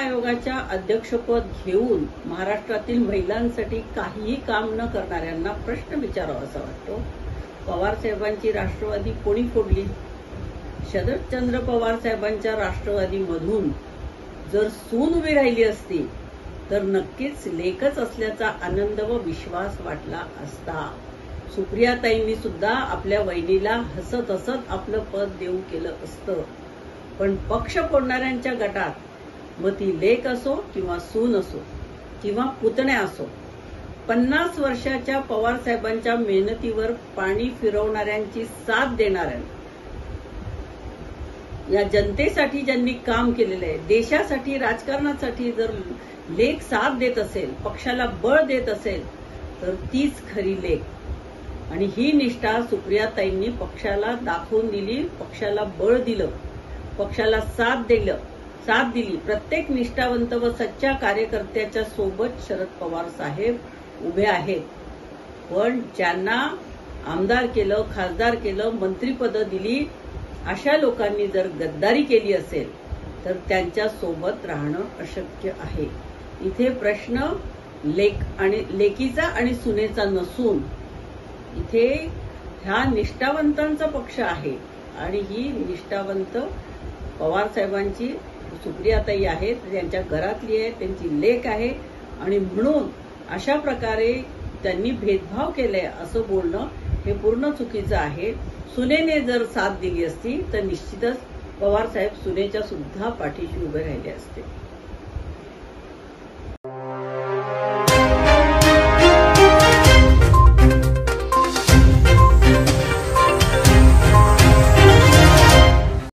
आयोगाच्या अध्यक्षपद घेऊन महाराष्ट्रातील महिलांसाठी काहीही काम न करणाऱ्यांना प्रश्न विचारावासा वाटतो. पवार साहेबांची राष्ट्रवादी कोणी फोडली? शरदचंद्र पवार साहेबांच्या राष्ट्रवादीमधून जर सून उभी राहिली असती तर नक्कीच लेखच असल्याचा आनंद व विश्वास वाटला असता. सुप्रियाताईंनी सुद्धा आपल्या वहिनीला हसत हसत आपलं पद देऊ केलं असतं. पण पक्ष फोडणाऱ्यांच्या गटात मग ती लेक असो किंवा सून असो किंवा पुतण्या असो, 50 वर्षाच्या पवार साहेबांच्या मेहनतीवर पाणी फिरवणाऱ्यांची साथ देणाऱ्या, या जनतेसाठी ज्यांनी काम केलेलं आहे, देशासाठी राजकारणासाठी जर लेक साथ देत असेल, पक्षाला बळ देत असेल तर तीच खरी लेक. आणि ही निष्ठा सुप्रियाताईंनी पक्षाला दाखवून दिली, पक्षाला बळ दिलं, पक्षाला साथ दिली. प्रत्येक निष्ठावंत व सच्च्या कार्यकर्त्याच्या सोबत शरद पवार साहेब उभे आहेत. पण ज्यांना आमदार केलं, खासदार केलं, मंत्रिपद दिली, अशा लोकांनी जर गद्दारी केली असेल तर त्यांच्या सोबत राहणं अशक्य आहे. इथे प्रश्न लेकीचा आणि सुनेचा नसून इथे ह्या निष्ठावंतांचा पक्ष आहे. आणि ही निष्ठावंत पवार साहेबांची सुप्रियाताई आहेत, त्यांच्या घरातली आहे, त्यांची लेक आहे. आणि म्हणून अशा प्रकारे त्यांनी भेदभाव केलाय असं बोलणं हे पूर्ण चुकीचं आहे. सुनेने जर साथ दिली असती तर निश्चितच पवार साहेब सुनेच्या सुद्धा पाठीशी उभे राहिले असते.